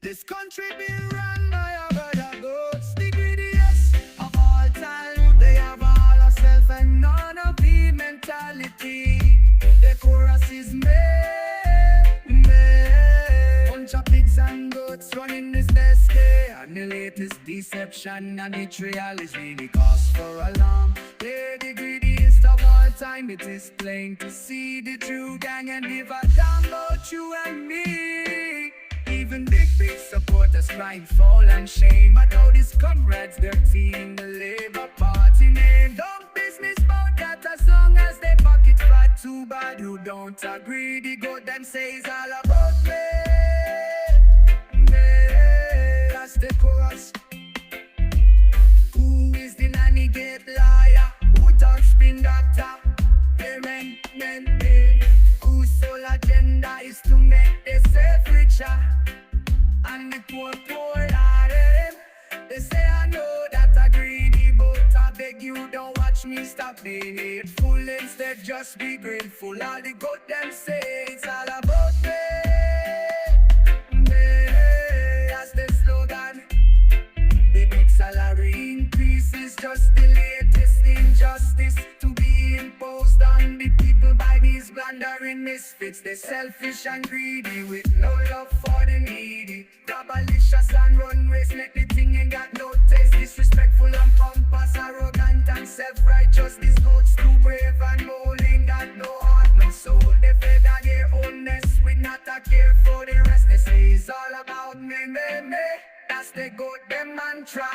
This country been run by a brother goats. The greediest of all time. They have all of self and none of the mentality. The chorus is bunch of pigs and goats running this desk. And the latest deception and betrayal is really cause for alarm. They're the greediest of all time. It is plain to see the true gang and give a damn about you and me. Even big supporters crying foul and shame. But all these comrades dirty in the Labour Party name. Don't business about that as long as they pocket fat. Too bad you don't agree. The goat them say it's all about me. That's the chorus. Who is the nanny gate liar? Who don't spin doctor? Men. Whose sole agenda is to make themselves richer and the poor are them. They say I know that I greedy, but I beg you don't watch me stop being hateful. Instead just be grateful. All the good them say it's all about me. That's the slogan. The big salary increase is just the latest injustice to be imposed on the people by these blundering misfits. They're selfish and greedy with no love for the needy. Double-licious and runways make the thing ain't got no taste. Disrespectful and pompous, arrogant and self-righteous. These goats too brave and bold, ain't got no heart, no soul. They fed on their own nest with not a care for the rest. They say it's all about me. That's the goat them mantra.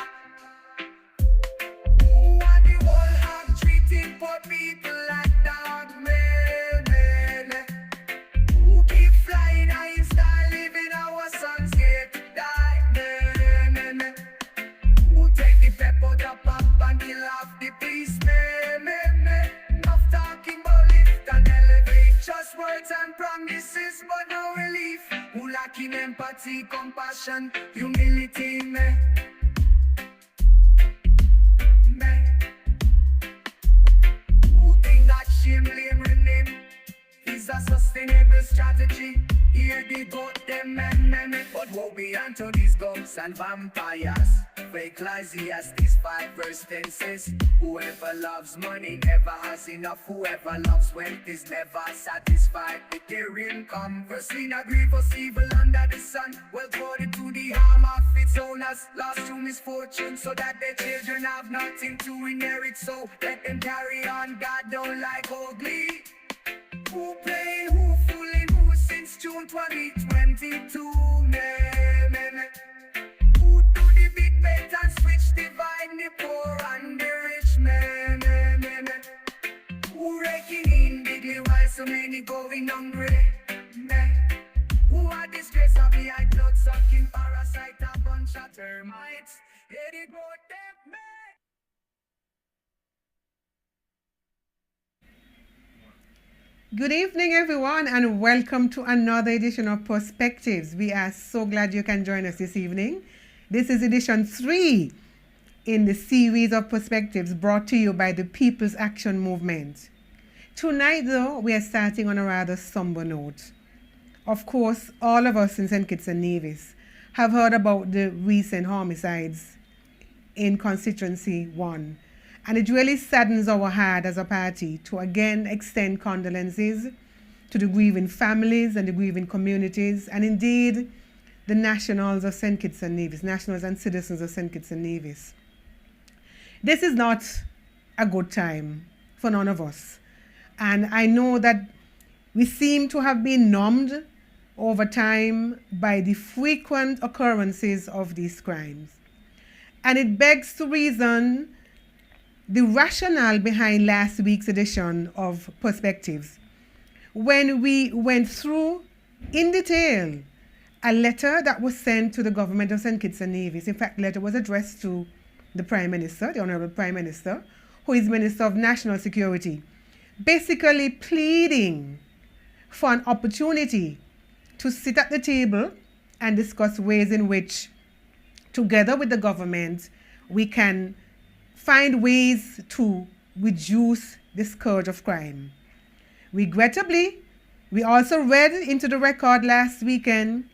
Who are the whole hog treating poor people like dog men? Who keep flying and start living our sons get to die? Who take the pepper the pop and kill off the peace? Enough talking about lift and elevate, just words and promises but no relief. Who lacking empathy, compassion, humility, Who think that shame lame is a sustainable strategy? Here they got them but woe be unto these ghosts and vampires. Fake lies, these 5 verse 10 says, whoever loves money never has enough. Whoever loves wealth is never satisfied with their income. Firstly, not grievous evil under the sun. Wealth brought to the harm of its owners. Lost to misfortune so that their children have nothing to inherit. So let them carry on, God don't like ugly. Who playing, who fooling, who since June 2022? Who do the big bet and switch divide the poor and the rich Who raking in bigly while so many going hungry? Who are disgrace of the high blood sucking parasite, a bunch of termites? It go them Good evening, everyone, and welcome to another edition of Perspectives. We are so glad you can join us this evening. This is edition 3 in the series of Perspectives brought to you by the People's Action Movement. Tonight, though, we are starting on a rather somber note. Of course, all of us in St. Kitts and Nevis have heard about the recent homicides in Constituency 1. And it really saddens our heart as a party to again extend condolences to the grieving families and the grieving communities, and indeed the nationals of St. Kitts and Nevis, nationals and citizens of St. Kitts and Nevis. This is not a good time for none of us. And I know that we seem to have been numbed over time by the frequent occurrences of these crimes. And it begs to reason the rationale behind last week's edition of Perspectives, when we went through in detail a letter that was sent to the government of St. Kitts and Nevis. In fact, the letter was addressed to the Prime Minister, the Honourable Prime Minister, who is Minister of National Security, basically pleading for an opportunity to sit at the table and discuss ways in which, together with the government, we can find ways to reduce the scourge of crime. Regrettably, we also read into the record last weekend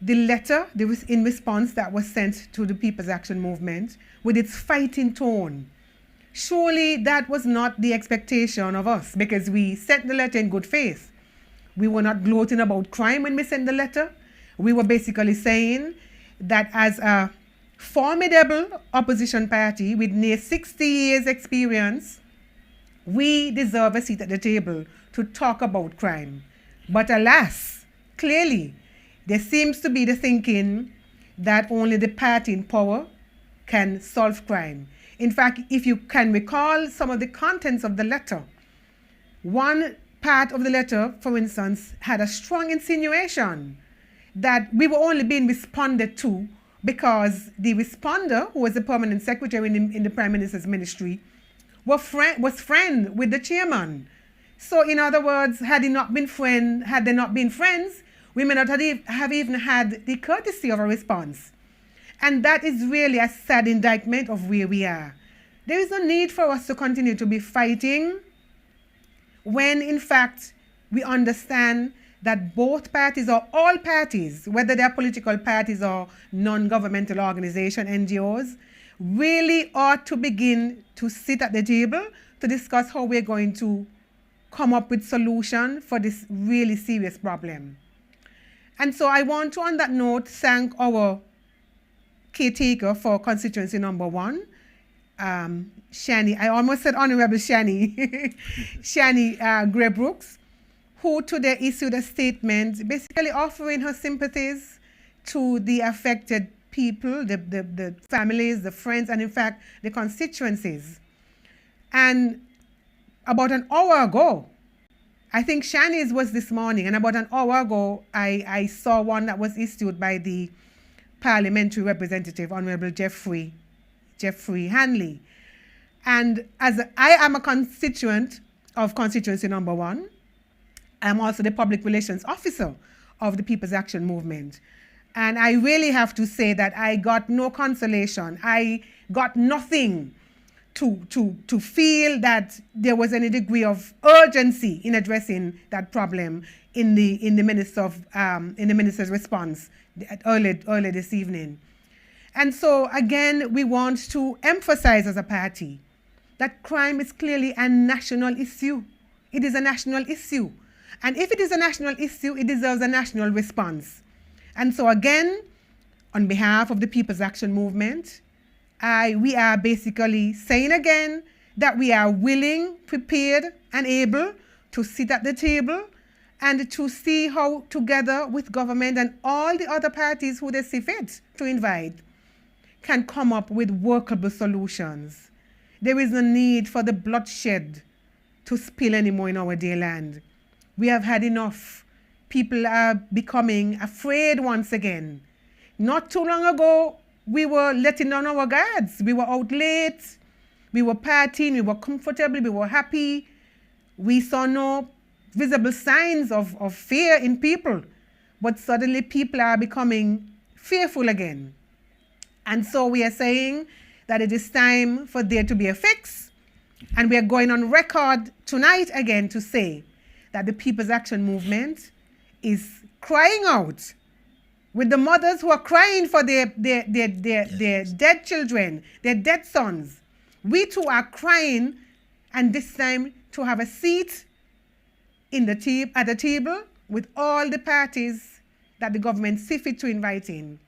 the letter in response that was sent to the People's Action Movement with its fighting tone. Surely that was not the expectation of us, because we sent the letter in good faith. We were not gloating about crime when we sent the letter. We were basically saying that as a formidable opposition party with near 60 years experience, we deserve a seat at the table to talk about crime. But alas, clearly, there seems to be the thinking that only the party in power can solve crime. In fact, if you can recall some of the contents of the letter, one part of the letter, for instance, had a strong insinuation that we were only being responded to because the responder, who was the permanent secretary in the Prime Minister's ministry, was friend with the chairman. So in other words, had they not been friends, we may not have even had the courtesy of a response. And that is really a sad indictment of where we are. There is no need for us to continue to be fighting when, in fact, we understand that both parties, or all parties, whether they are political parties or non-governmental organizations, NGOs, really ought to begin to sit at the table to discuss how we're going to come up with solution for this really serious problem. And so I want to, on that note, thank our caretaker for constituency number 1, Shani, I almost said Honorable Shani, Shani Gray Brooks, who today issued a statement basically offering her sympathies to the affected people, the families, the friends, and in fact, the constituencies. And about an hour ago, I think Shani's was this morning, and about an hour ago, I saw one that was issued by the parliamentary representative, Honorable Jeffrey Hanley. And as I am a constituent of constituency number 1, I'm also the public relations officer of the People's Action Movement. And I really have to say that I got no consolation. I got nothing to feel that there was any degree of urgency in addressing that problem in the minister's response early this evening. And so again, we want to emphasize as a party that crime is clearly a national issue. It is a national issue. And if it is a national issue, it deserves a national response. And so again, on behalf of the People's Action Movement, we are basically saying again that we are willing, prepared, and able to sit at the table and to see how, together with government and all the other parties who they see fit to invite, can come up with workable solutions. There is no need for the bloodshed to spill anymore in our dear land. We have had enough. People are becoming afraid once again. Not too long ago, we were letting down our guards. We were out late. We were partying. We were comfortable. We were happy. We saw no visible signs of fear in people. But suddenly people are becoming fearful again. And so we are saying that it is time for there to be a fix. And we are going on record tonight again to say that the People's Action Movement is crying out with the mothers who are crying for their dead children, their dead sons. We too are crying, and this time to have a seat at the table with all the parties that the government see fit to invite in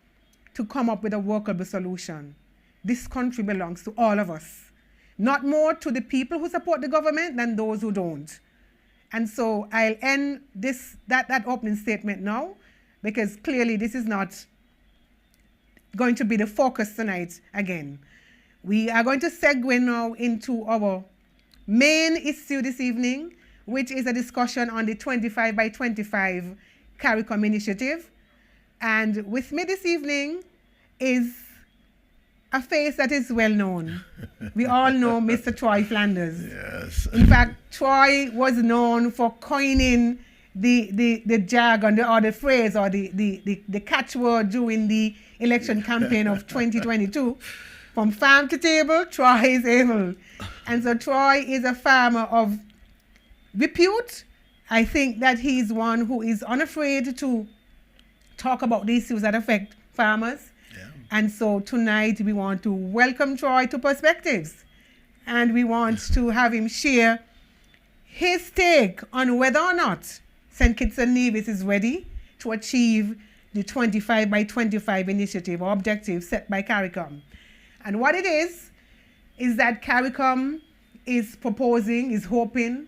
to come up with a workable solution. This country belongs to all of us, not more to the people who support the government than those who don't. And so I'll end that opening statement now, because clearly this is not going to be the focus tonight again. We are going to segue now into our main issue this evening, which is a discussion on the 25 by 25 CARICOM initiative. And with me this evening is a face that is well known. We all know Mr. Troy Flanders. Yes. In fact, Troy was known for coining the jargon or the phrase or the catchword during the election campaign of 2022. From farm to table, Troy is able. And so Troy is a farmer of repute. I think that he's one who is unafraid to talk about the issues that affect farmers. Yeah. And so tonight we want to welcome Troy to Perspectives. And we want to have him share his take on whether or not St. Kitts and Nevis is ready to achieve the 25 by 25 initiative or objective set by CARICOM. And what it is that CARICOM is proposing, is hoping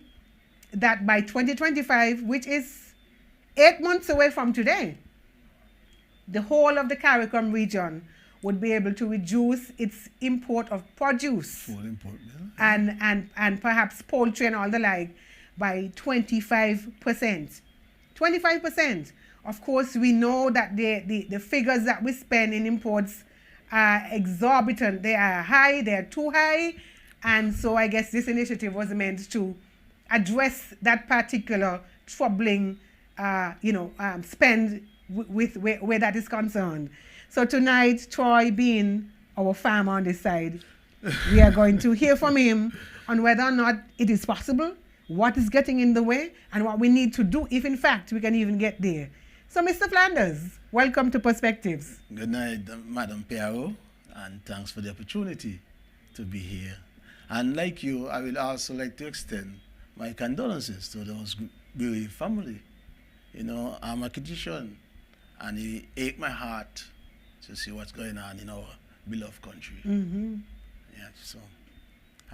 that by 2025, which is 8 months away from today, the whole of the CARICOM region would be able to reduce its import of produce Full import, yeah. and perhaps poultry and all the like by 25%. 25%. Of course, we know that the figures that we spend in imports are exorbitant. They are high, they are too high. And so I guess this initiative was meant to address that particular troubling, spend with where that is concerned. So tonight, Troy being our farmer on this side, we are going to hear from him on whether or not it is possible, what is getting in the way, and what we need to do if in fact we can even get there. So Mr. Flanders, welcome to Perspectives. Good night, Madam PRO, and thanks for the opportunity to be here. And like you, I will also like to extend my condolences to those bereaved family. You know, I'm a Kittitian, and it aches my heart to see what's going on in our beloved country. Mm-hmm. Yeah, so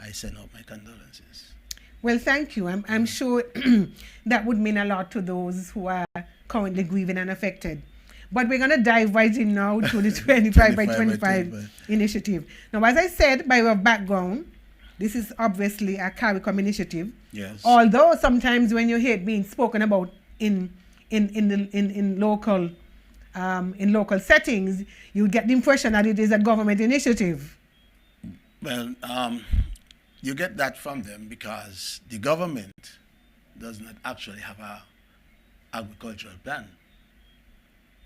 I send out my condolences. Well, thank you. I'm sure that would mean a lot to those who are currently grieving and affected. But we're going to dive right in now to the 25 by 25 initiative. Now, as I said, by way of background, this is obviously a CARICOM initiative. Yes. Although sometimes when you hear it being spoken about in local settings, you get the impression that it is a government initiative. Well, you get that from them because the government does not actually have a agricultural plan.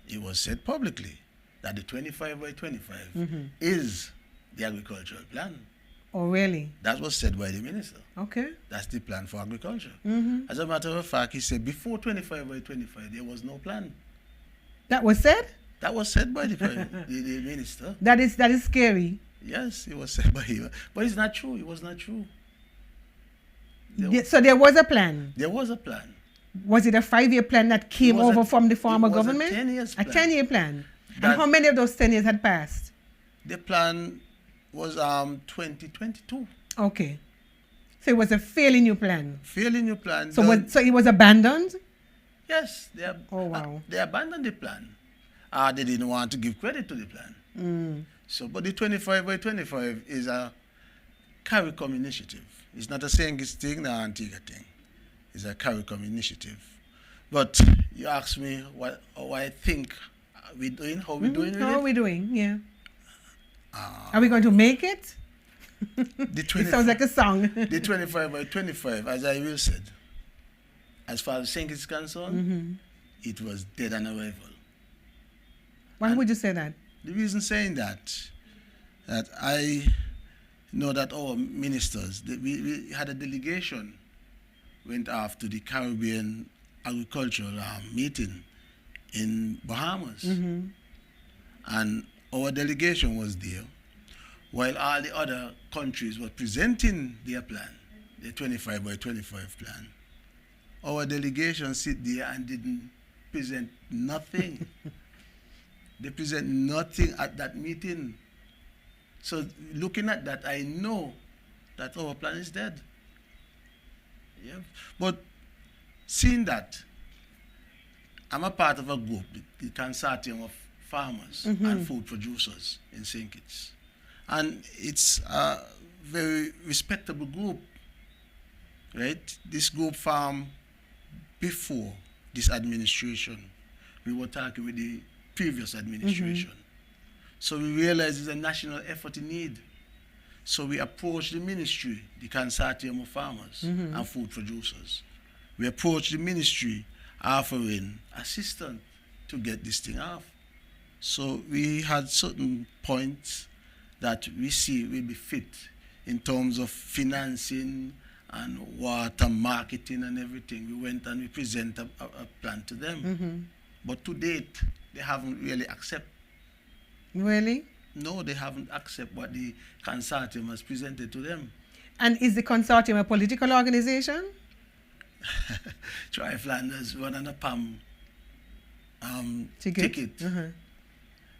It was said publicly that the 25 by 25 is the agricultural plan. Oh, really? That was said by the minister. Okay. That's the plan for agriculture. Mm-hmm. As a matter of fact, he said before 25 by 25, there was no plan. That was said? That was said by the minister. That is scary. Yes, it was said by him. But it's not true. It was not true. So there was a plan. There was a plan. Was it a 5-year plan that came over from the former government? A 10 years plan. A 10-year plan. And how many of those 10 years had passed? The plan was 2022. Okay. So it was a fairly new plan. Fairly new plan. So it was abandoned? Yes. Oh, wow. They abandoned the plan. They didn't want to give credit to the plan. Mm. So, but the 25 by 25 is a CARICOM initiative. It's not a St. Kitts thing, nor Antigua thing. It's a CARICOM initiative. But you asked me how I think we're doing, how we're doing with How it. are we doing? Yeah. Are we going to make it? It sounds like a song. The 25 by 25, as I will said, as far as St. Kitts is concerned, it was dead on arrival. Why would you say that? The reason saying that I know that our ministers, we had a delegation, went off to the Caribbean agricultural meeting in Bahamas. And our delegation was there, while all the other countries were presenting their plan, the 25 by 25 plan. Our delegation sit there and didn't present nothing. They present nothing at that meeting. So looking at that, I know that our plan is dead. Yeah. But seeing that, I'm a part of a group, the consortium of farmers and food producers in St. Kitts. And it's a very respectable group, right? This group farmed before this administration. We were talking with the previous administration. So we realized it's a national effort in need. So we approached the ministry, the consortium of farmers and food producers. We approached the ministry offering assistance to get this thing off. So we had certain points that we see will be fit in terms of financing and water marketing and everything. We went and we presented a plan to them. But to date, they haven't really accepted. Really? No, they haven't accepted what the consortium has presented to them. And is the consortium a political organization? Try Flanders run on a PAM Ticket. ticket. Uh-huh.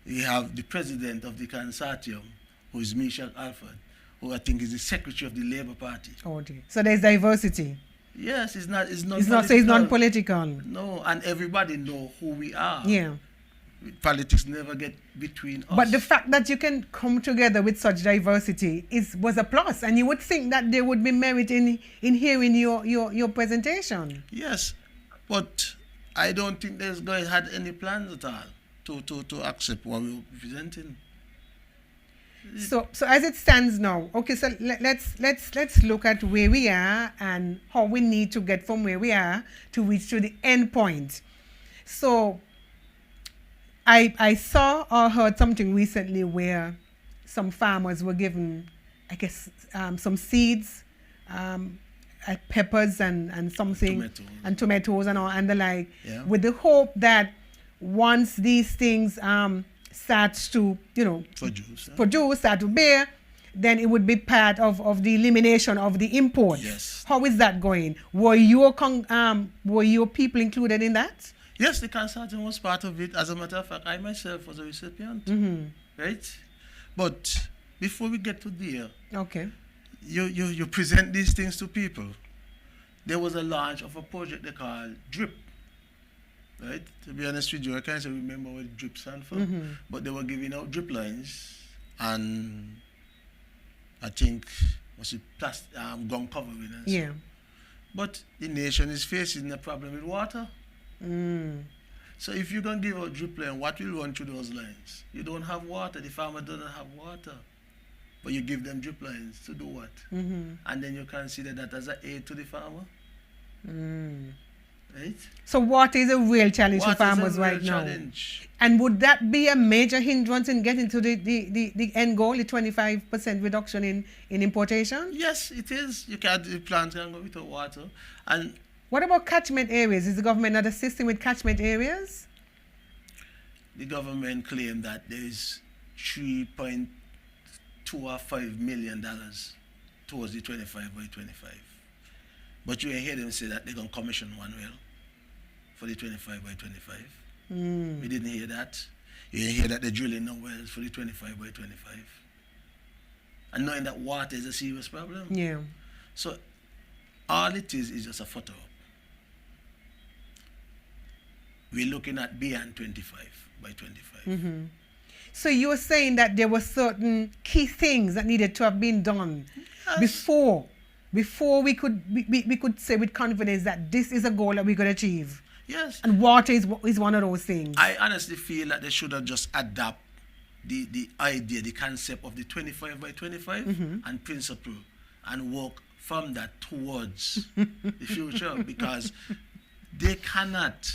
We have the president of the consortium, who is Michel Alford, who I think is the secretary of the Labour Party. Oh dear. So there's diversity. Yes, it's not. It's not. So it's non-political. No, and everybody know who we are. Yeah. Politics never get between us. But the fact that you can come together with such diversity was a plus, and you would think that there would be merit in hearing your presentation. Yes, but I don't think these guys had any plans at all to accept what we were presenting. So as it stands now, okay. So let's look at where we are and how we need to get from where we are to reach to the end point. So I saw or heard something recently where some farmers were given, I guess, some seeds, peppers and something, and tomatoes and all and the like, Yeah. with the hope that once these things starts to, produce, start to bear, then it would be part of the elimination of the imports. Yes. How is that going? Were your people included in that? Yes, the consortium was part of it. As a matter of fact, I myself was a recipient. Mm-hmm. Right? But before we get to there, Okay. you present these things to people. There was a launch of a project they called DRIP. Right? To be honest with you, I can't remember what DRIP stands for. Mm-hmm. But they were giving out drip lines and I think was it gum covering and Yeah. so. But the nation is facing a problem with water. Mm. So if you're going to give out drip line, what will run through those lines? You don't have water. The farmer doesn't have water. But you give them drip lines to do what? Mm-hmm. And then you consider that as an aid to the farmer. Mm. Right? So water is a real challenge for farmers right now. Challenge. And would that be a major hindrance in getting to the end goal, the 25% reduction in importation? Yes, it is. The plants can go without water. And what about catchment areas? Is the government not assisting with catchment areas? the government claimed that there is $3.2 or $5 million towards the 25 by 25. But you ain't hear them say that they're going to commission one well for the 25 by 25. We didn't hear that. You ain't hear that they're drilling no wells for the 25 by 25. And knowing that water is a serious problem. Yeah. So all it is just a photo op. We're looking at beyond 25 by 25. Mm-hmm. So you're saying that there were certain key things that needed to have been done before we could say with confidence that this is a goal that we could achieve. Yes. And water is one of those things. I honestly feel that they should have just adapt the idea, the concept of the 25 by 25 and principle and work from that towards the future, because they cannot,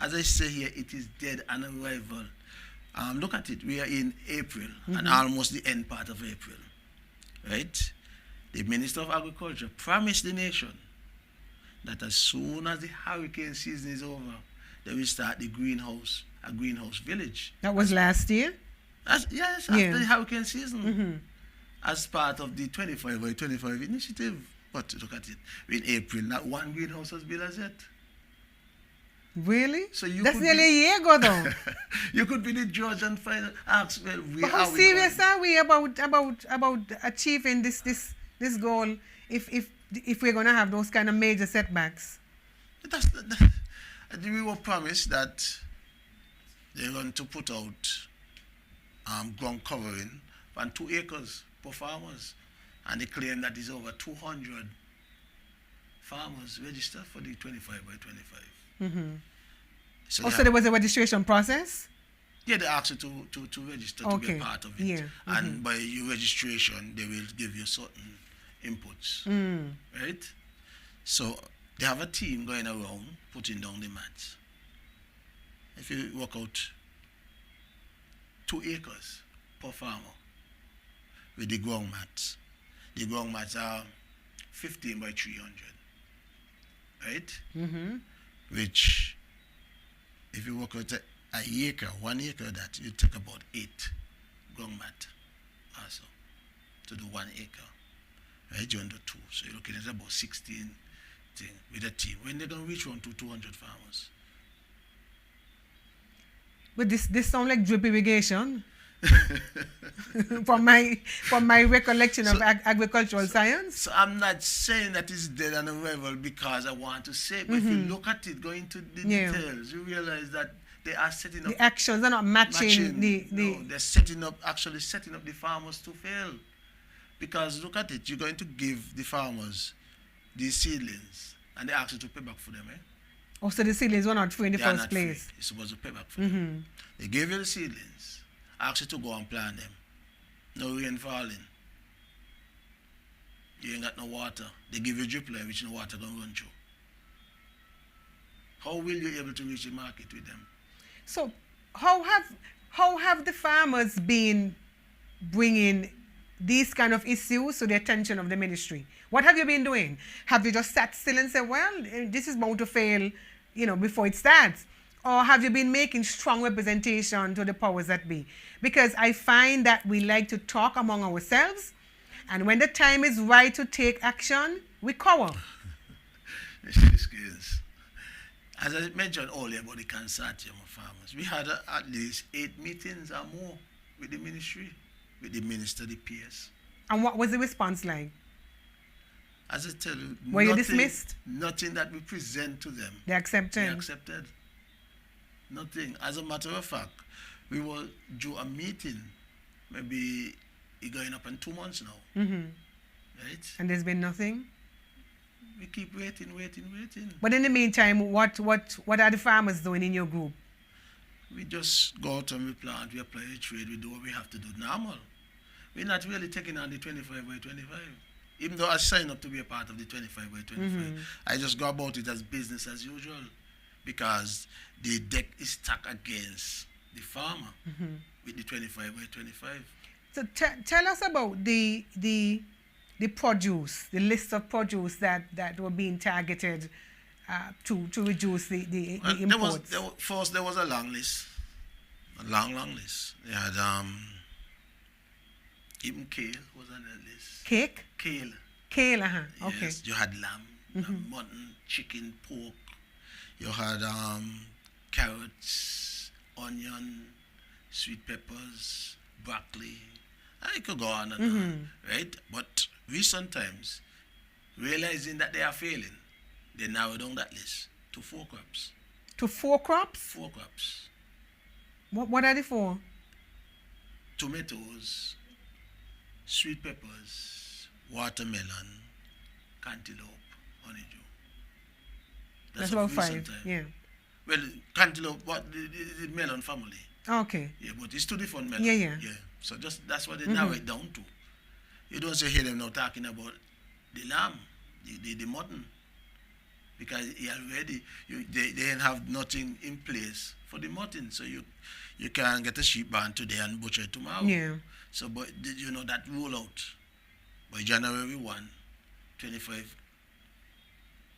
as I say here, it is dead on arrival. Look at it, we are in April and almost the end part of April, right? The Minister of Agriculture promised the nation that as soon as the hurricane season is over, they will start a greenhouse village. That was last year? After the hurricane season, as part of the 25 by 25 initiative. But look at it, in April, not one greenhouse was built as yet. Really? So you That's could nearly a year ago, though. You could be the judge and ask, well, But how serious are we about achieving this goal if we're going to have those kind of major setbacks? We were promised that they're going to put out ground covering on 2 acres per farmers, and they claim that there's over 200 farmers registered for the 25 by 25. So there was a registration process? Yeah, they asked you to register to be a part of it. Yeah. And by your registration, they will give you certain inputs. Right? So they have a team going around putting down the mats. If you work out 2 acres per farmer with the ground mats are 15 by 300. Right? Which if you work out a acre, 1 acre, that you take about 8 ground mat also to do 1 acre. Right, you do 2. So you're looking at about 16 thing with a team. When they're going to reach 200 farmers. But this sounds like drip irrigation. from my recollection of agricultural science. So I'm not saying that it's dead on arrival because I want to say it, but if you look at it, go into the details, you realize that they are setting up... The actions are not matching No, they're actually setting up the farmers to fail. Because look at it, you're going to give the farmers these seedlings and they ask you to pay back for them, eh? Oh, so the seedlings were not free in the first place. Free. You're supposed to pay back for them. They gave you the seedlings, ask you to go and plant them. No rain falling. You ain't got no water. They give you a drip line which no water gonna run through. How will you be able to reach the market with them? So how have the farmers been bringing these kind of issues to the attention of the ministry? What have you been doing? Have you just sat still and said, well, this is bound to fail, before it starts? Or have you been making strong representation to the powers that be? Because I find that we like to talk among ourselves, and when the time is right to take action, we cower. As I mentioned earlier about the consortium of farmers, we had at least 8 meetings or more with the ministry, with the minister, the PS. And what was the response like? As I tell you, were you dismissed? Nothing that we present to them. They accepted? They accepted. Nothing. As a matter of fact, we will do a meeting, maybe it's going up in 2 months now. Right? And there's been nothing? We keep waiting. But in the meantime, what are the farmers doing in your group? We just go out and we plant, we apply the trade, we do what we have to do normal. We're not really taking on the 25 by 25. Even though I signed up to be a part of the 25 by 25, I just go about it as business as usual because the deck is stacked against the farmer with the 25 by 25. So tell us about the produce, the list of produce that were being targeted to reduce the imports. First, there was a long list, a long list. They had even kale was on that list. Cake? Kale. Kale, okay. Yes, you had lamb, mutton, chicken, pork. You had carrots, onion, sweet peppers, broccoli. I could go on and on, right? But recent times, realizing that they are failing, they narrowed down that list to 4 crops. To 4 crops? 4 crops. What are the 4? Tomatoes, sweet peppers, watermelon, cantaloupe, honeydew. That's about 5, yeah. Well, cantaloupe, the melon family. Okay. Yeah, but it's 2 different melons. Yeah. So just that's what they narrow it down to. You don't hear them now talking about the lamb, the mutton, because they didn't have nothing in place for the mutton. So you can get a sheep barn today and butcher it tomorrow. Yeah. So, but that rule out by January 1, 25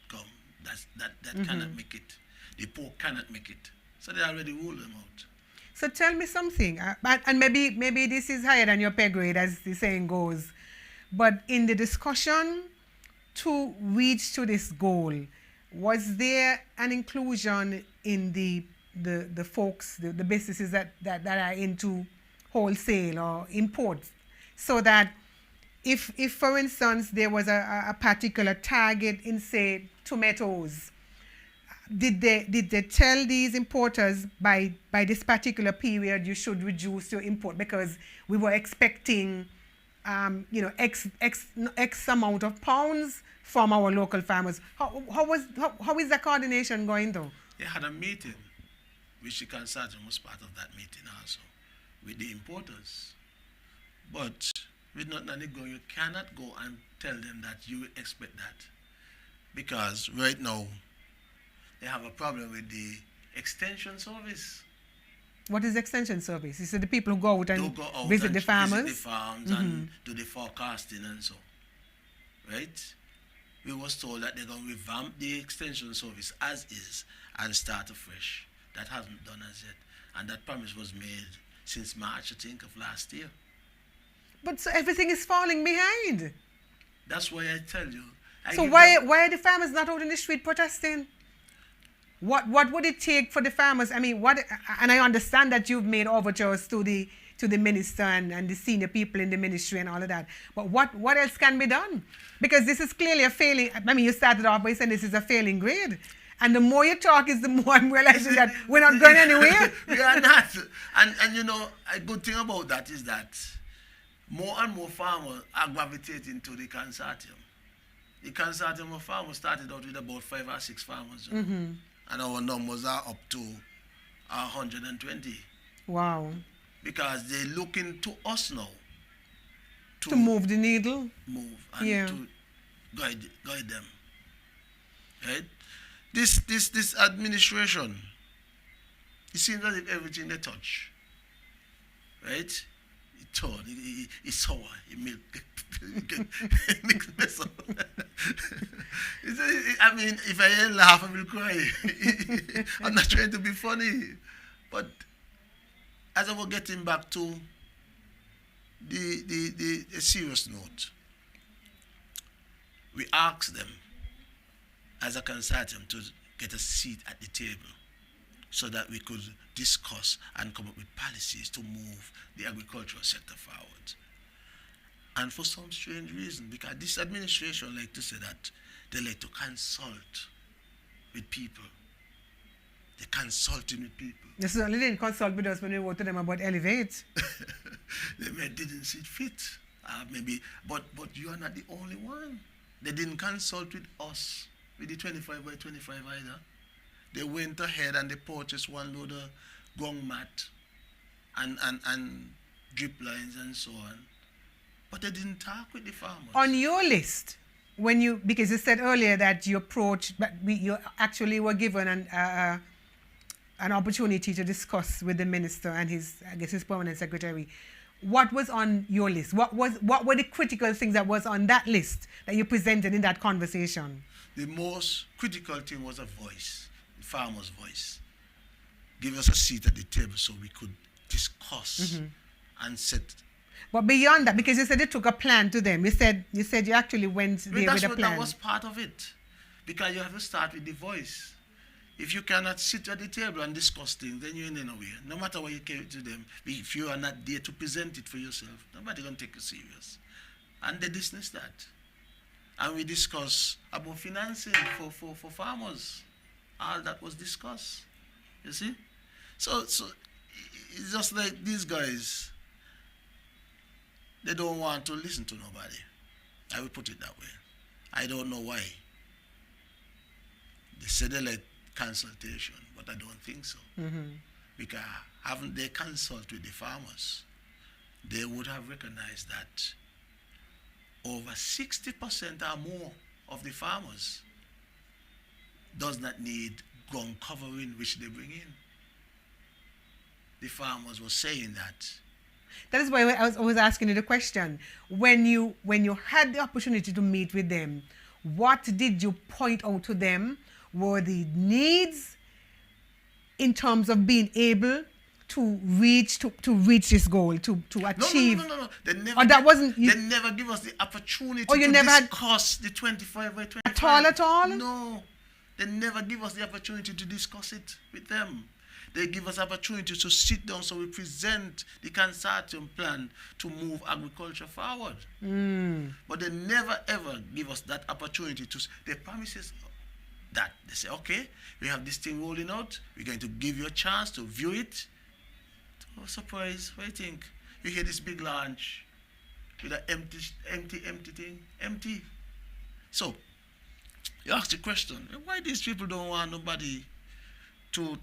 come. That cannot make it. The pork cannot make it. So they already ruled them out. So tell me something, and maybe this is higher than your pay grade, as the saying goes, but in the discussion to reach to this goal, was there an inclusion in the folks, the businesses that are into wholesale or imports, so that if for instance there was a particular target in, say, tomatoes, did they tell these importers by this particular period you should reduce your import because we were expecting X amount of pounds from our local farmers? How is the coordination going though? They had a meeting, which the consortium was part of that meeting also, with the importers. But with not go, you cannot go and tell them that you expect that, because right now they have a problem with the extension service. What is extension service? Is it the people who go out and visit the farmers? Visit the farms and do the forecasting and so. Right? We was told that they're going to revamp the extension service as is and start afresh. That hasn't done as yet. And that promise was made since March, I think, of last year. But so everything is falling behind. That's why I tell you. So why are the farmers not out in the street protesting? What would it take for the farmers? I mean, and I understand that you've made overtures to the minister and the senior people in the ministry and all of that. But what else can be done? Because this is clearly a failing. I mean, you started off by saying this is a failing grade. And the more you talk is the more I'm realizing that we're not going anywhere. We are not. And you know, a good thing about that is that more and more farmers are gravitating to the consortium. The consortium of farmers started out with about 5 or 6 farmers. Mm-hmm. And our numbers are up to 120. Wow. Because they're looking to us now. To move the needle? Move and to guide them. Right? This administration, it seems as if everything they touch, right? It turn, it's sour, it milk, it mess up. I mean, if I laugh, I will cry. I'm not trying to be funny, but as I was getting back to the serious note, we asked them as a consortium to get a seat at the table so that we could discuss and come up with policies to move the agricultural sector forward. And for some strange reason, because this administration like to say that they like to consult with people. They consulting with people. They certainly didn't consult with us when we wrote to them about Elevate. They didn't see it fit, maybe, but you are not the only one. They didn't consult with us with the 25 by 25 either. They went ahead and they purchased one load of gong mat and drip lines and so on. But they didn't talk with the farmers. On your list, because you said earlier that you approached, but you actually were given an opportunity to discuss with the minister and his permanent secretary. What was on your list? What were the critical things that was on that list that you presented in that conversation? The most critical thing was a voice, the farmer's voice. Give us a seat at the table so we could discuss and set. But beyond that, because you said you took a plan to them, you said you actually went there with a plan. That was part of it, because you have to start with the voice. If you cannot sit at the table and discuss things, then you're in nowhere. No matter what you carry to them, if you are not there to present it for yourself, nobody's going to take you serious. And they dismissed that. And we discussed about financing for farmers. All that was discussed. You see? So it's just like these guys, they don't want to listen to nobody. I will put it that way. I don't know why. They say they like consultation, but I don't think so. Because haven't they consulted with the farmers, they would have recognized that over 60% or more of the farmers does not need ground covering which they bring in. The farmers were saying that. That is why I was asking you the question. When you had the opportunity to meet with them, what did you point out to them were the needs in terms of being able to reach this goal, to achieve? No. They never, or that wasn't. They never give us the opportunity you to never discuss the 25 by 25. At all? No. They never give us the opportunity to discuss it with them. They give us opportunity to sit down so we present the consortium plan to move agriculture forward. But they never ever give us that opportunity to. They promise us that. They say, okay, we have this thing rolling out. We're going to give you a chance to view it. Oh, surprise, what do you think? You hear this big launch with an empty thing? Empty. So, you ask the question, why these people don't want nobody to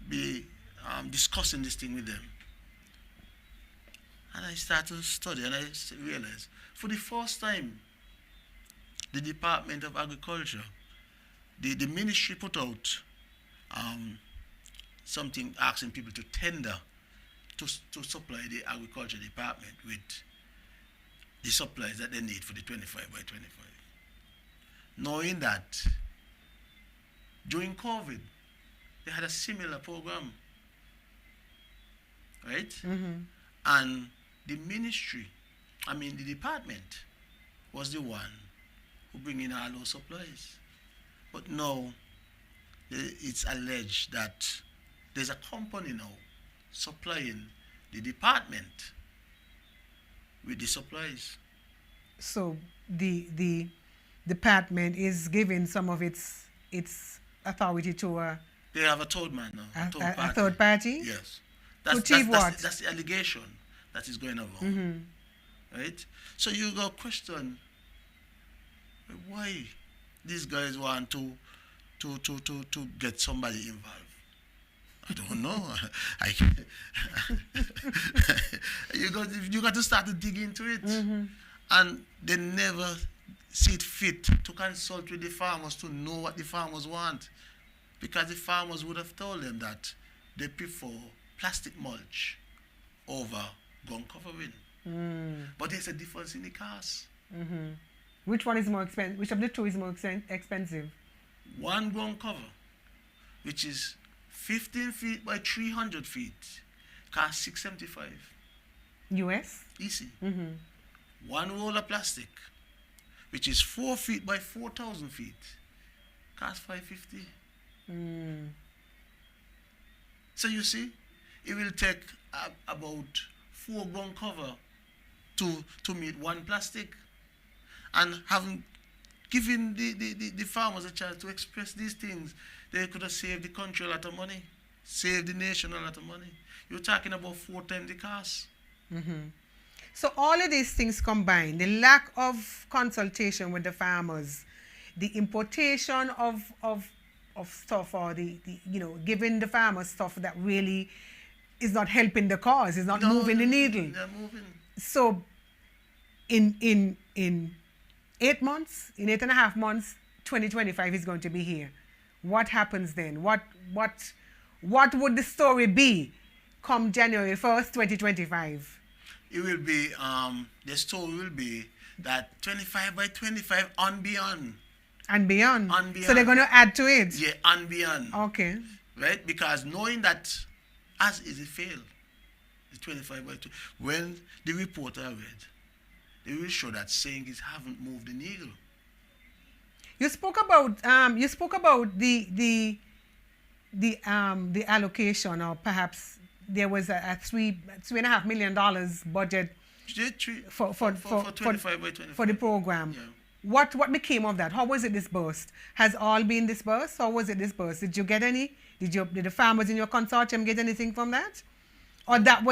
be discussing this thing with them? And I started to study and I realized, for the first time, the Department of Agriculture, the ministry put out something asking people to tender to supply the agriculture department with the supplies that they need for the 25 by 25. Knowing that during COVID, they had a similar program, right? Mm-hmm. And the ministry, the department, was the one who bring in all those supplies. But now, it's alleged that there's a company now supplying the department with the supplies. So the department is giving some of its authority to They have a third man now, a third party. Yes. To achieve what? That's the allegation that is going around. Mm-hmm. Right? So you go question why these guys want to get somebody involved. I don't know. You got to start to dig into it. Mm-hmm. And they never see it fit to consult with the farmers to know what the farmers want. Because the farmers would have told them that they prefer plastic mulch over ground covering. But there's a difference in the cost. Mm-hmm. Which one is more expensive? Which of the two is more expensive? One ground cover, which is 15 feet by 300 feet, costs $675. US? Easy. Mm-hmm. One roll of plastic, which is 4 feet by 4,000 feet, costs $550. So you see, it will take about 4 ground cover to meet one plastic. And having given the farmers a chance to express these things, they could have saved the country a lot of money, saved the nation a lot of money. You're talking about 4 times the cost. Mm-hmm. So all of these things combined, the lack of consultation with the farmers, the importation of stuff, or the giving the farmers stuff that really is not helping the cause, is not moving the needle. They're moving. So in 8 months, in 8.5 months, 2025 is going to be here. What happens then? What would the story be come January 1st, 2025? It will be, the story will be that 25 by 25 and beyond. And beyond? And beyond. So they're going to add to it? Yeah, and beyond. Okay. Right? Because knowing that as is it failed, the 25 by 20, when the report I read, they will show that saying it haven't moved the needle. You spoke about the allocation, or perhaps there was a $3.5 million budget for 25 by 25 for the program. Yeah. What became of that? How was it disbursed? Has all been disbursed? How was it disbursed? Did you get any? Did the farmers in your consortium get anything from that? Or that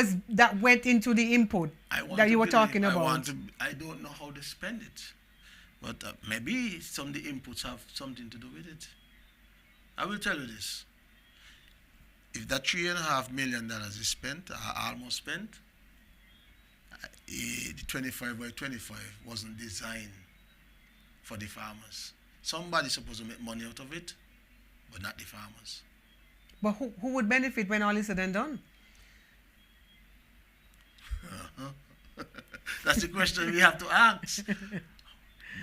went into the input that you were talking about? I don't know how to spend it. But maybe some of the inputs have something to do with it. I will tell you this. If that $3.5 million is spent, almost spent, the 25 by 25 wasn't designed for the farmers. Somebody's supposed to make money out of it, but not the farmers. But who would benefit when all is said and done? That's the question we have to ask.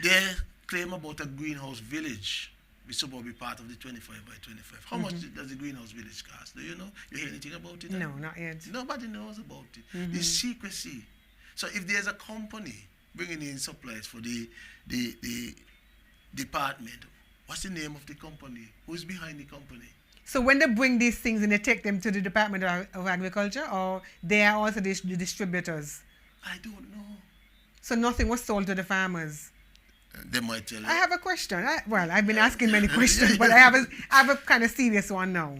They claim about a greenhouse village, which will be part of the 25 by 25. How much does the greenhouse village cost? Do you know? You hear anything about it? No, not yet. Nobody knows about it. The secrecy. So if there's a company bringing in supplies for the department, what's the name of the company? Who's behind the company? So when they bring these things and they take them to the Department of Agriculture, or they are also the distributors? I don't know. So nothing was sold to the farmers? They might tell you. I have a question. I've been asking many questions, but I have a kind of serious one now.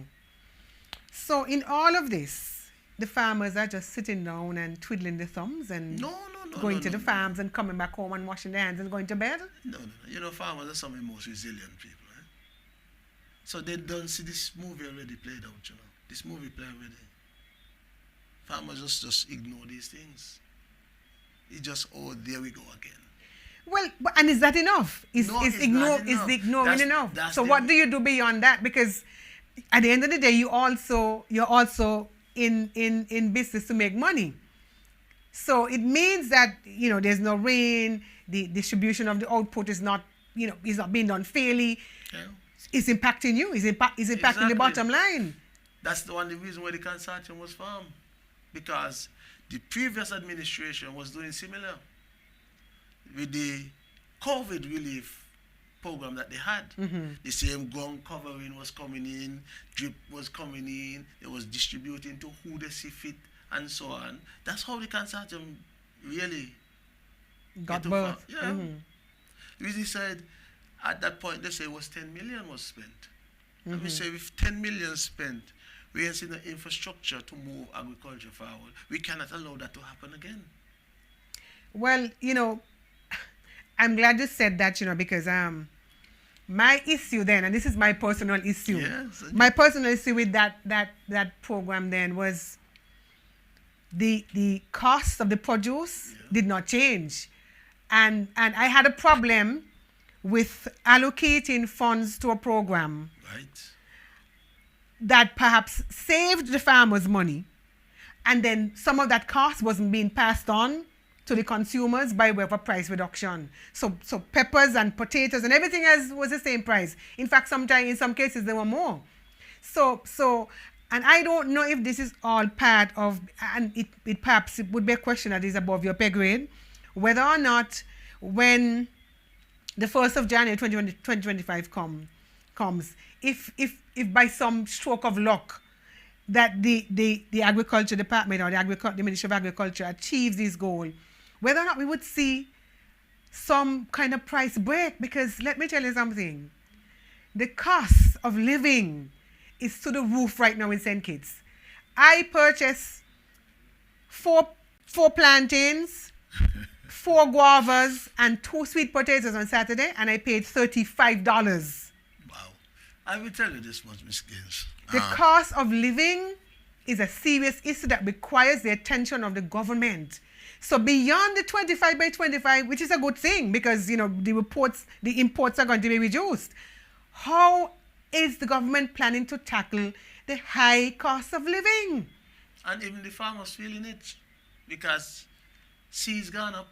So in all of this, the farmers are just sitting down and twiddling their thumbs and going to the farms and coming back home and washing their hands and going to bed? No. You know, farmers are some of the most resilient people. So they don't see this movie already played out, you know. This movie played already. Farmers just ignore these things. It's just, there we go again. Well, and is that enough? Is the ignoring enough? So what do you do beyond that? Because at the end of the day, you're also in business to make money. So it means that, there's no rain, the distribution of the output is not being done fairly. Yeah. it's impacting you. It's impacting Exactly. the bottom line. That's the reason why the consortium was formed. Because the previous administration was doing similar with the COVID relief program that they had. The same ground covering was coming in, drip was coming in, it was distributing to who they see fit, and so on. That's how the consortium really Got get to birth. Yeah. Really said at that point they say it was 10 million was spent. And we say if 10 million spent, we ain't seen the infrastructure to move agriculture forward. We cannot allow that to happen again. Well, I'm glad you said that, because my issue then, and this is my personal issue. Yes. My personal issue with that program then was the cost of the produce did not change. And I had a problem with allocating funds to a program Right. that perhaps saved the farmers money, and then some of that cost wasn't being passed on to the consumers by way of a price reduction. So peppers and potatoes and everything else was the same price. In fact, sometimes in some cases there were more. So and I don't know if this is all part of, and it perhaps it would be a question that is above your pay grade, whether or not when the 1st of January 2025 comes, if by some stroke of luck that the agriculture department or the Ministry of Agriculture achieves this goal, whether or not we would see some kind of price break. Because let me tell you something, the cost of living is to the roof right now in St. Kitts. I purchased four plantains, 4 guavas, and 2 sweet potatoes on Saturday, and I paid $35. Wow. I will tell you this much, Ms. Gaines. The cost of living is a serious issue that requires the attention of the government. So beyond the 25 by 25, which is a good thing because, the imports are going to be reduced. How is the government planning to tackle the high cost of living? And even the farmers feeling it because seeds gone up,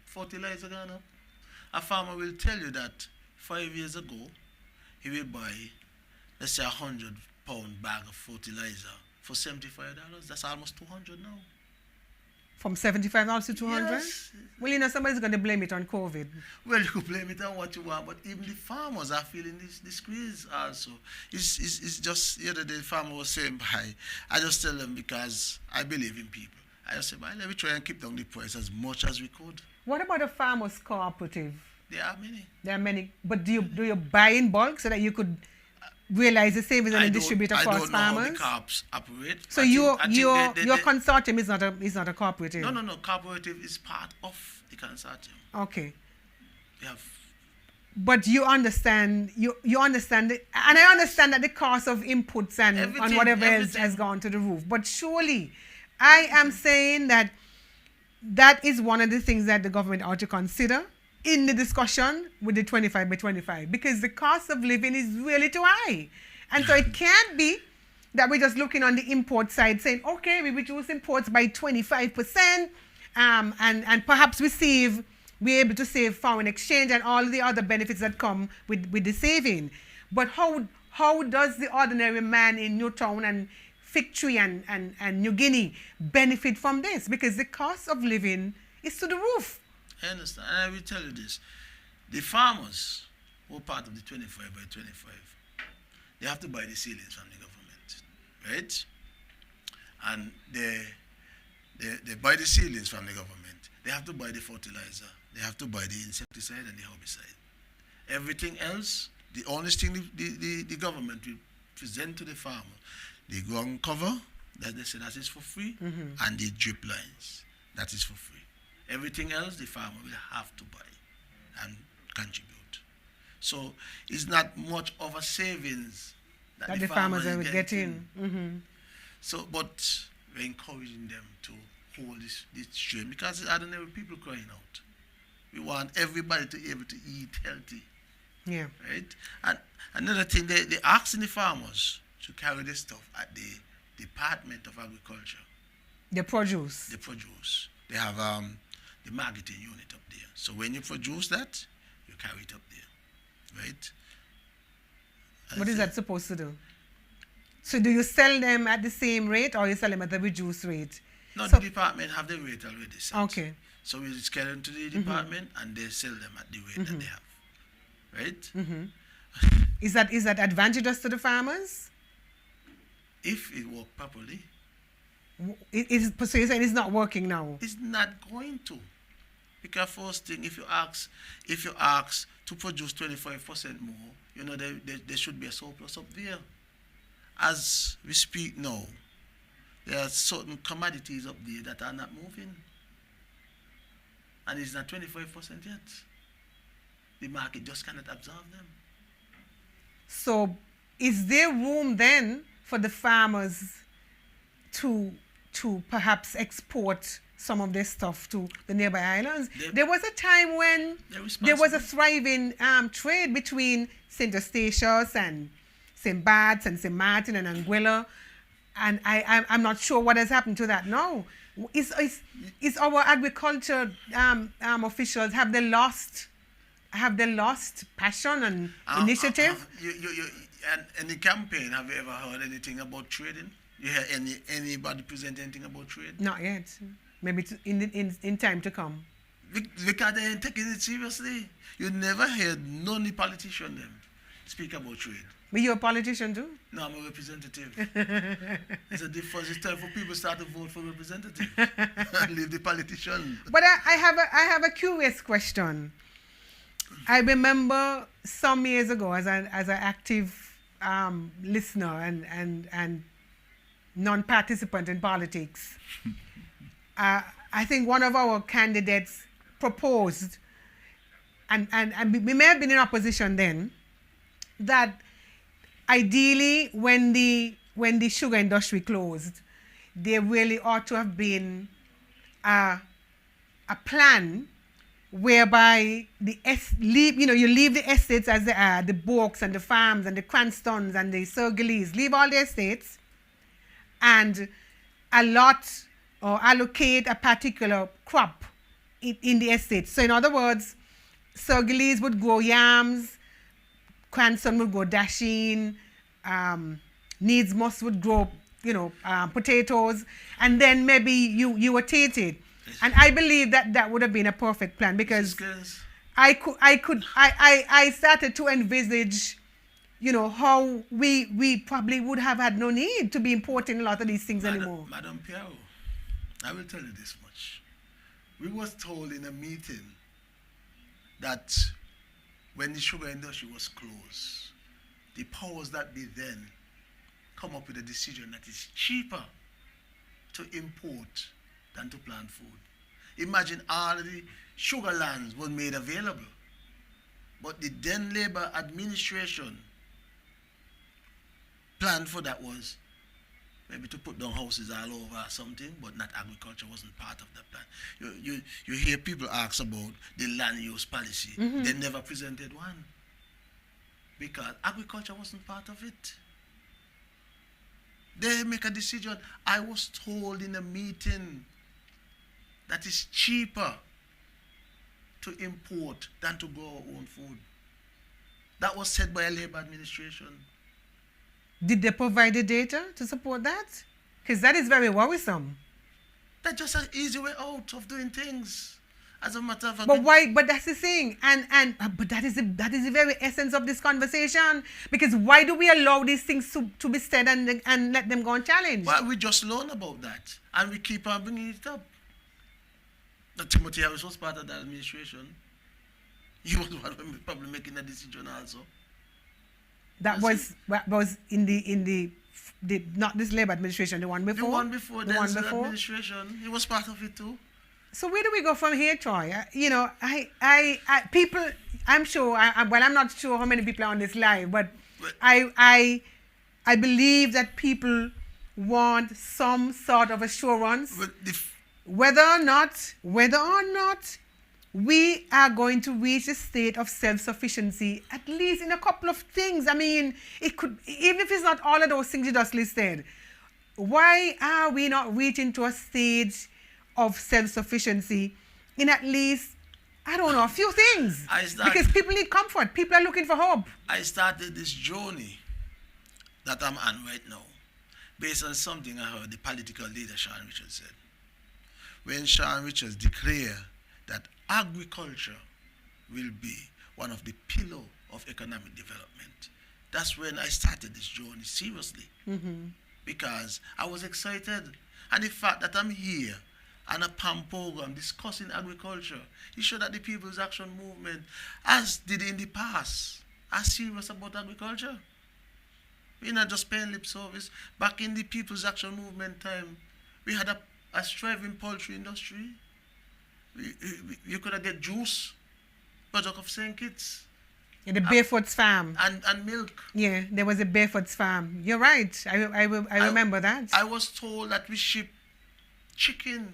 fertilizer gone up. A farmer will tell you that 5 years ago, he will buy, let's say, 100-pound bag of fertilizer for $75. That's almost $200 now. From $75 to $200? Yes. Well, somebody's going to blame it on COVID. Well, you could blame it on what you want, but even the farmers are feeling this squeeze also. It's just, the other day the farmer was saying, I just tell them because I believe in people. I just say, let me try and keep down the price as much as we could. What about a farmers cooperative? There are many. There are many. But do you buy in bulk so that you could realize the savings and distribute across farmers? I don't know how the co-ops operate. So your consortium is not a cooperative? No. Cooperative is part of the consortium. Okay. We have. But you understand, you understand it, and I understand that the cost of inputs and whatever else has gone to the roof. But surely, I am saying that is one of the things that the government ought to consider in the discussion with the 25 by 25, because the cost of living is really too high. And so it can't be that we're just looking on the import side saying, okay, we reduce imports by 25%, and perhaps we're able to save foreign exchange and all the other benefits that come with the saving. But how does the ordinary man in Newtown and Fig Tree and New Guinea benefit from this? Because the cost of living is to the roof. I understand. And I will tell you this. The farmers who are part of the 25 by 25, they have to buy the ceilings from the government, right? And they buy the ceilings from the government. They have to buy the fertilizer. They have to buy the insecticide and the herbicide. Everything else, the only thing the government will present to the farmer, the ground cover, that they say that is for free, and the drip lines, that is for free. Everything else, the farmer will have to buy and contribute. So it's not much of a savings that the farmers are getting. So, but we're encouraging them to hold this stream because it's ordinary people crying out. We want everybody to be able to eat healthy. Yeah. Right? And another thing, they're asking the farmers to carry this stuff at the Department of Agriculture. The produce. The produce. They have the marketing unit up there. So when you produce that, you carry it up there, right? What is that supposed to do? So do you sell them at the same rate or you sell them at the reduced rate? No, So- the department have the rate already set. Okay. So we just get them to the department and they sell them at the rate that they have. Right? Is that advantageous to the farmers? If it work properly, So you're saying it's not working now? it's not going to. Because first thing, if you ask to produce 25% more, you know, there should be a surplus up there. As we speak now, there are certain commodities up there that are not moving. And it's not 25% yet. The market just cannot absorb them. So is there room then for the farmers to perhaps export some of this stuff to the nearby islands? There was a time when there was a thriving trade between St. Eustatius and St. Bart's and St. Martin and Anguilla, and I'm not sure what has happened to that now. Is our agriculture officials, have they lost passion and initiative? In the campaign, have you ever heard anything about trading? You hear anybody present anything about trade? Not yet. Maybe in time to come. Because they ain't taking it seriously. You never heard none of the politicians them speak about trade. But you're a politician too? No, I'm a representative. It's a difference. It's time for people to start to vote for representative and leave the politician. But I have a curious question. I remember some years ago as an active listener and non-participant in politics, I think one of our candidates proposed, and we may have been in opposition then, that ideally when the sugar industry closed, there really ought to have been a plan whereby you leave the estates as they are, the Bourks and the farms and the Cranstons and the Sergeles, leave all the estates and allot or allocate a particular crop in the estate. So in other words, Sergeles would grow yams, Cranston would grow dasheen, Needsmos would grow, potatoes, and then maybe you rotate it. And I believe that would have been a perfect plan because I started to envisage, how we probably would have had no need to be importing a lot of these things anymore. Madam Piero, I will tell you this much. We was told in a meeting that when the sugar industry was closed, the powers that be then come up with a decision that is cheaper to import than to plant food. Imagine all of the sugar lands were made available, but the then Labour administration plan for that was maybe to put down houses all over or something, but not agriculture wasn't part of the plan. You hear people ask about the land use policy. They never presented one because agriculture wasn't part of it. They make a decision. I was told in a meeting that it's cheaper to import than to grow our own food. That was said by a Labour administration. Did they provide the data to support that? Because that is very worrisome. That's just an easy way out of doing things. As a matter of fact. But why? But that's the thing, but that is the very essence of this conversation. Because why do we allow these things to be said and let them go unchallenged? Well, we just learn about that, and we keep on bringing it up. Timothy Harris was part of that administration. He was probably making a decision also. That was in the not this Labour administration, the one before. The one before. The one before. Administration. He was part of it too. So where do we go from here, Troy? People. I'm sure. I'm not sure how many people are on this live, but I believe that people want some sort of assurance whether or not we are going to reach a state of self-sufficiency, at least in a couple of things. I mean, it could, even if it's not all of those things you just listed, why are we not reaching to a stage of self-sufficiency in at least, I don't know, a few things? Because people need comfort. People are looking for hope. I started this journey that I'm on right now, based on something I heard the political leader Sean Richards said. When Sean Richards declared that agriculture will be one of the pillars of economic development, that's when I started this journey seriously. Because I was excited. And the fact that I'm here on a PAM program discussing agriculture, it showed that the People's Action Movement, as did in the past, are serious about agriculture. We're not just paying lip service. Back in the People's Action Movement time, we had a thriving poultry industry. You could have get juice, product of St. Kitts. Yeah, the Barefoot's farm. And milk. Yeah, there was a Barefoot's farm. You're right. I remember that. I was told that we ship chicken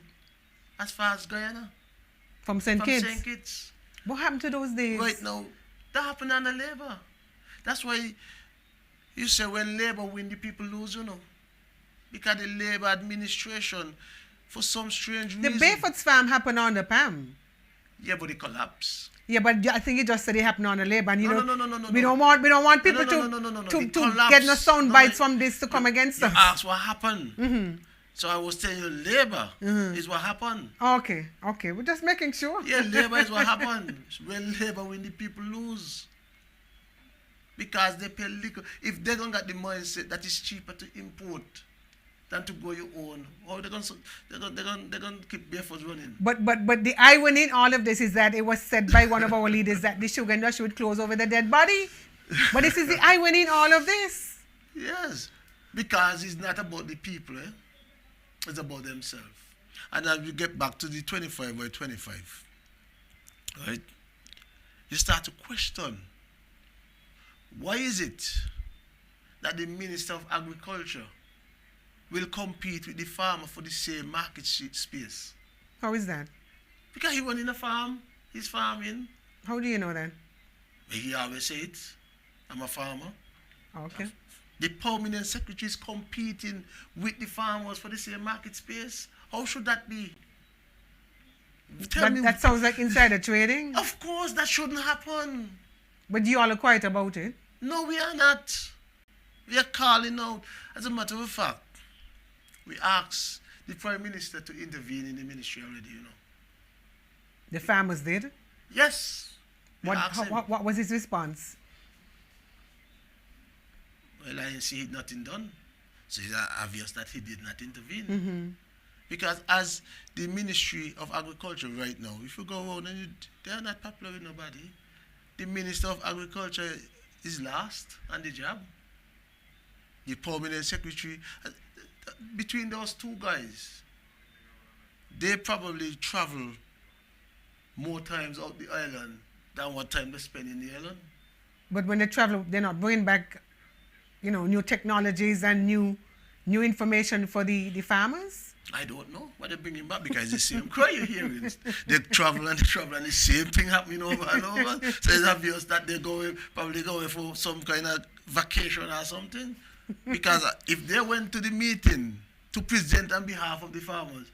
as far as Guyana. From St. Kitts. St. Kitts. What happened to those days? Right now, that happened under Labour. That's why you say when Labour win, the people lose, you know. Because the Labour administration, for some strange reason. The Barefoot's farm happened under PAM. Yeah, but it collapsed. Yeah, but I think you just said it happened under Labour, and No. we don't want people to get no sound bites from this to come against us. Ask what happened. So I was telling you, Labour is what happened. Okay, we're just making sure. Yeah, Labour is what happened. When Labour win, the people lose. Because they pay liquor. If they don't get the mindset that it's cheaper to import than to go your own, or they're gonna keep barefoot running. But the irony in all of this is that it was said by one of our leaders that the sugar industry would close over the dead body. But this is the irony in all of this. Yes, because it's not about the people, it's about themselves. And as we get back to the 25 by 25, right? You start to question, why is it that the Minister of Agriculture will compete with the farmer for the same market space? How is that? Because he running a farm, he's farming. How do you know that? He always say it, I'm a farmer. Okay. The permanent secretary is competing with the farmers for the same market space. How should that be? That sounds like insider trading. Of course, that shouldn't happen. But you all are quiet about it. No, we are not. We are calling out. As a matter of fact, we asked the Prime Minister to intervene in the ministry already, you know. The farmers did? Yes. What was his response? Well, I didn't see nothing done. So it's obvious that he did not intervene. Because as the Ministry of Agriculture right now, if you go around and they are not popular with nobody, the Minister of Agriculture is last on the job. The permanent secretary, between those two guys, they probably travel more times out the island than what time they spend in the island. But when they travel, they're not bringing back, new technologies and new information for the farmers? I don't know what they're bringing back because it's the same cry you're hearing. They travel and the same thing happening over and over. So it's obvious that they're probably going for some kind of vacation or something. Because if they went to the meeting to present on behalf of the farmers,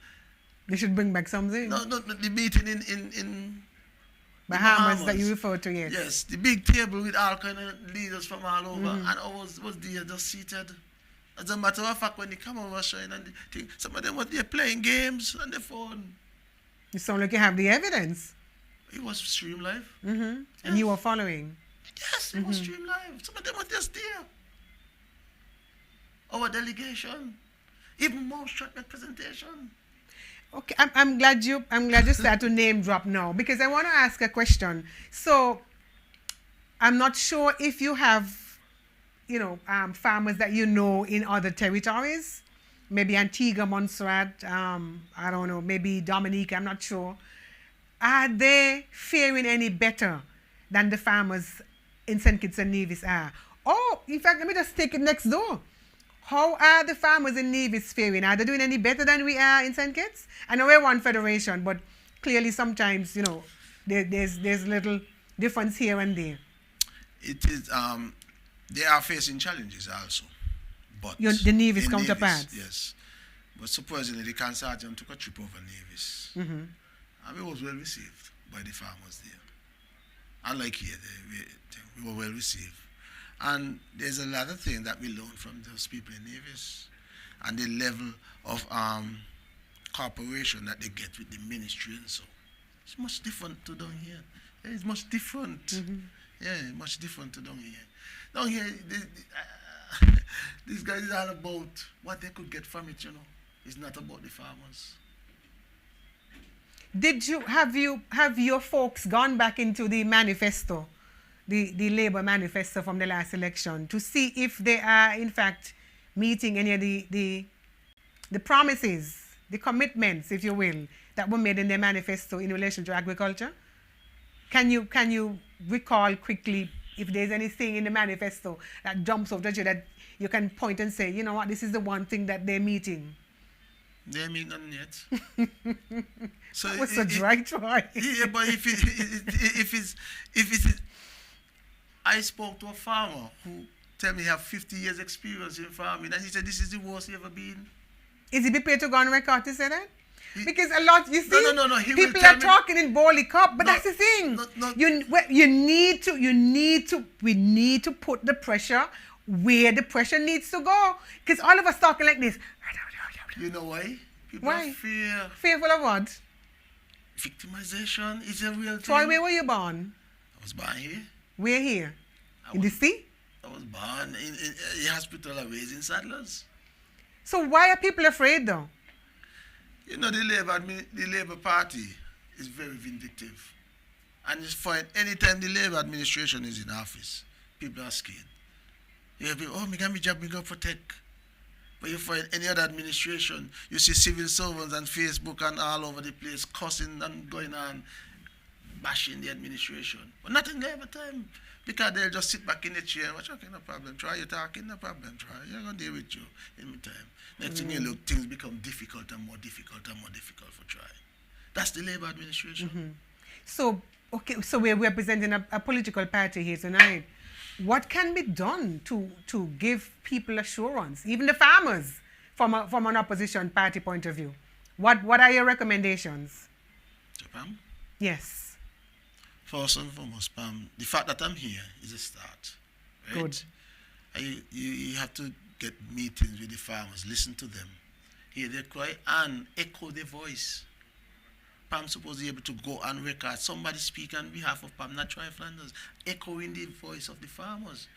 they should bring back something. No, the meeting in Bahamas that you refer to, yes. Yes, the big table with all kind of leaders from all over, and I was there just seated. As a matter of fact, when the camera was showing and the thing, some of them were there playing games on the phone. You sound like you have the evidence. It was streamed live. Yes. And you were following. Yes, it was streamed live. Some of them were just there. Our delegation, even more short presentation. Okay, I'm glad you start to name drop now, because I want to ask a question. So I'm not sure if you have farmers that in other territories, maybe Antigua, Montserrat, I don't know, maybe Dominica, I'm not sure. Are they faring any better than the farmers in St. Kitts and Nevis are? Oh, in fact, let me just take it next door. How are the farmers in Nevis faring? Are they doing any better than we are in St. Kitts? I know we're one federation, but clearly sometimes, there's little difference here and there. It is, they are facing challenges also. But the Nevis counterparts? Yes. But surprisingly, the consortium took a trip over Nevis. And it was well received by the farmers there. Unlike here, we were well received. And there's a lot of things that we learn from those people in Nevis, and the level of cooperation that they get with the ministry and so. It's much different to down here. Yeah, it's much different. Mm-hmm. Yeah, much different to down here. Down here, these guys is all about what they could get from it, you know. It's not about the farmers. Have your folks gone back into the manifesto, the Labour manifesto from the last election, to see if they are in fact meeting any of the promises, the commitments, if you will, that were made in their manifesto in relation to agriculture? Can you recall quickly if there's anything in the manifesto that jumps off at you that you can point and say, you know what, this is the one thing that they're meeting? They mean nothing yet. So that was a dry try. Yeah, but if it's, I spoke to a farmer who tell me he have 50 years experience in farming, and he said this is the worst he ever been. Is he prepared to go on record to say that? Because a lot, you see, no. people are talking in Bowley Cup, but that's the thing. We need to put the pressure where the pressure needs to go. Because all of us talking like this. You know why? People Why? are Fearful of what? Victimization is a real thing. Troy, where were you born? I was born here. Where here? In the sea? I was born in a hospital I raised in Sadlers. So why are people afraid though? You know, the Labour Party is very vindictive. And it's fine. Anytime the Labour administration is in office, people are scared. You have people, oh, me got my job, me go protect. But you find any other administration, you see civil servants on Facebook and all over the place cussing and going on, bashing the administration. But not in Labour time, because they'll just sit back in the chair and watch, okay, no problem, try, you're talking, no problem, try, you're going to deal with you in the time. Next thing you look, things become difficult and more difficult and more difficult for try. That's the Labour administration. Mm-hmm. So, okay, so we're representing a political party here tonight. What can be done to give people assurance, even the farmers, from an opposition party point of view? What are your recommendations? Pam? Yes. First and foremost, Pam, the fact that I'm here is a start. Right? Good. You have to get meetings with the farmers, listen to them, hear their cry, and echo their voice. Pam's supposed to be able to go and record somebody speak on behalf of Pam, not Troy Flanders, echoing the voice of the farmers,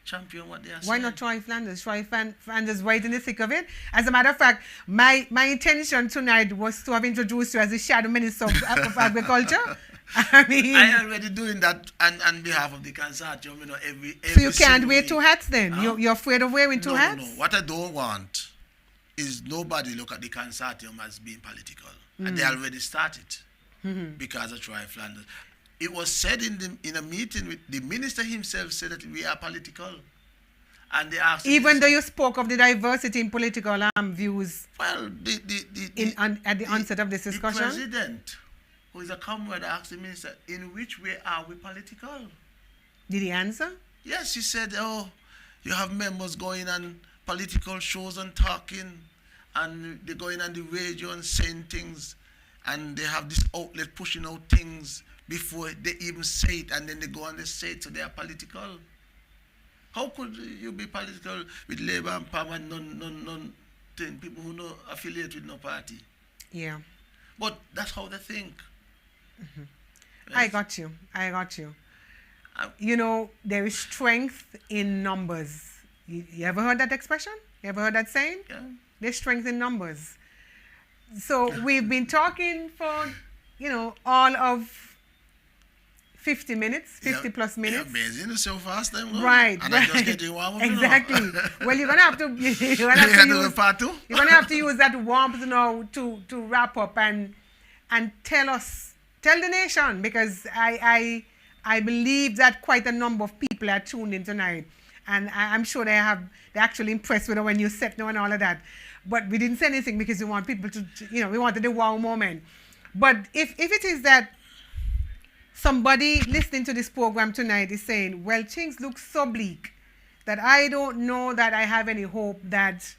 champion what they are saying. Why not Troy Flanders? Troy Flanders right in the thick of it. As a matter of fact, my intention tonight was to have introduced you as the Shadow Minister of Agriculture. I mean, I already doing that on behalf of the consortium, you know, every so you can't wear week. two hats then? Huh? You're afraid of wearing two hats? No. What I don't want is nobody look at the consortium as being political. And they already started because of Troy Flanders. It was said in a meeting with the minister himself said that we are political. And they asked even though you spoke of the diversity in political views. Well, at the onset of this discussion. The president, who is a comrade, asked the minister, in which way are we political? Did he answer? Yes, he said, oh, you have members going on political shows and talking, and they're going on the radio and saying things, and they have this outlet pushing out things before they even say it, and then they go and they say it, so they are political. How could you be political with Labour and PAM and none thing, people who no affiliate with no party? Yeah. But that's how they think. Mm-hmm. Yes. I got you. You know, there is strength in numbers. You ever heard that expression? You ever heard that saying? Yeah. There's strength in numbers. So we've been talking for, all of 50 minutes, 50 plus minutes. Yeah, amazing. So fast time. Right. And I'm just getting warm up. Exactly. Well, you're gonna have to use part two? You're gonna have to use that warmth now to wrap up and tell the nation, because I believe that quite a number of people are tuned in tonight, and I'm sure they're actually impressed with when you set now and all of that. But we didn't say anything because we want people to we wanted the wow moment. But if it is that somebody listening to this program tonight is saying, well, things look so bleak that I don't know that I have any hope that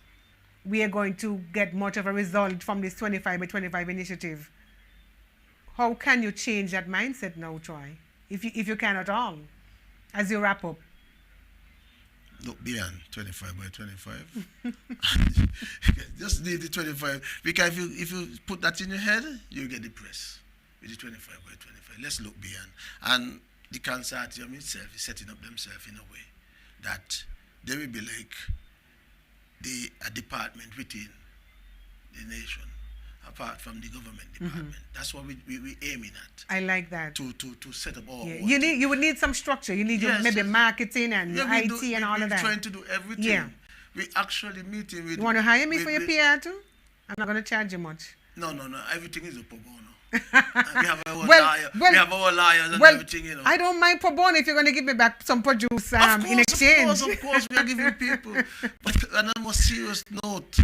we are going to get much of a result from this 25 by 25 initiative. How can you change that mindset now, Troy? If you can at all, as you wrap up? look beyond 25 by 25. Just need the 25. Because if you put that in your head, you get depressed with the 25 by 25. Let's look beyond. And the consortium itself is setting up themselves in a way that they will be like a department within the nation, apart from the government department. That's what we're aiming at. I like that. To set up all. You would need some structure. You need maybe marketing and IT and all of that. We're trying to do everything. Yeah. We're actually meeting with. You want to hire me for your PR too? I'm not going to charge you much. No. Everything is a pro bono. We have our liar. We have our liars and everything, you know. I don't mind pro bono if you're going to give me back some produce in exchange. Of course, we are giving people. But on a more serious note,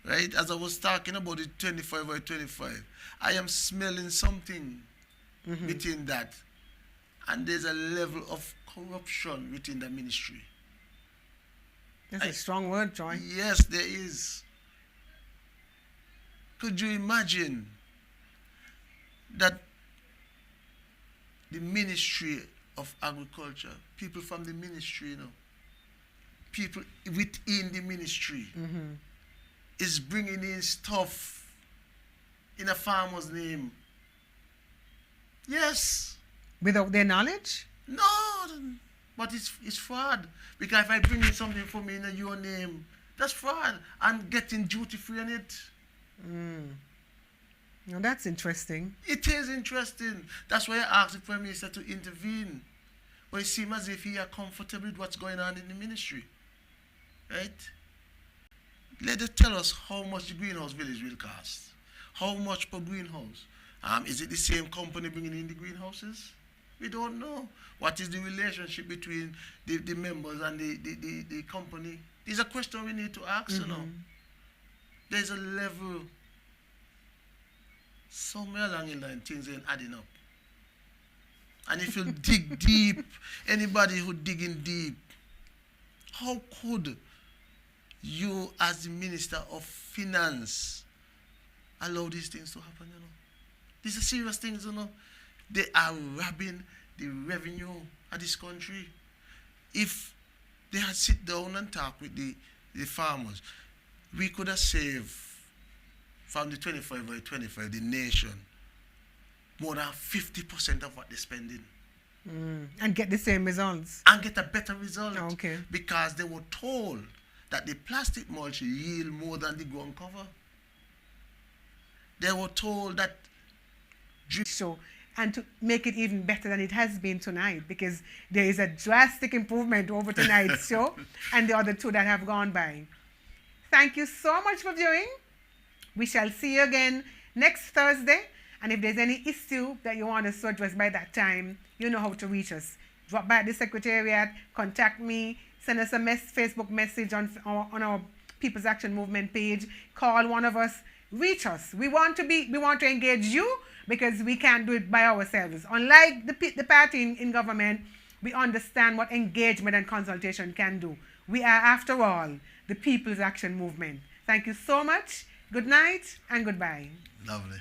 right, as I was talking about the 25 by 25, I am smelling something within that. And there's a level of corruption within the ministry. That's a strong word, Joy. Yes, there is. Could you imagine that the Ministry of Agriculture, people from the ministry, you know, people within the ministry is bringing in stuff in a farmer's name? Yes. Without their knowledge? No, but it's fraud. Because if I bring in something for me in your name, that's fraud. I'm getting duty free on it. Now that's interesting. It is interesting. That's why I asked the Prime Minister to intervene. But it seems as if he is comfortable with what's going on in the ministry. Right? Let us tell us how much the greenhouse village will cost. How much per greenhouse? Is it the same company bringing in the greenhouses? We don't know. What is the relationship between the members and the company? These are questions we need to ask, you know. There's a level, somewhere along the line, things ain't adding up. And if you dig deep, anybody who digging deep, how could you, as the Minister of Finance, allow these things to happen, you know? These are serious things, you know. They are robbing the revenue of this country. If they had sit down and talk with the farmers, we could have saved from the 25 by 25, the nation, more than 50% of what they're spending. And get the same results. And get a better result. Okay. Because they were told that the plastic mulch yield more than the ground cover. They were told that... And to make it even better than it has been tonight, because there is a drastic improvement over tonight's show and the other two that have gone by. Thank you so much for viewing. We shall see you again next Thursday. And if there's any issue that you want us to address by that time, you know how to reach us. Drop by at the Secretariat, contact me, send us a Facebook message on our People's Action Movement page, call one of us, reach us. We want to engage you, because we can't do it by ourselves. Unlike the party in government, we understand what engagement and consultation can do. We are, after all, the People's Action Movement. Thank you so much. Good night and goodbye. Lovely.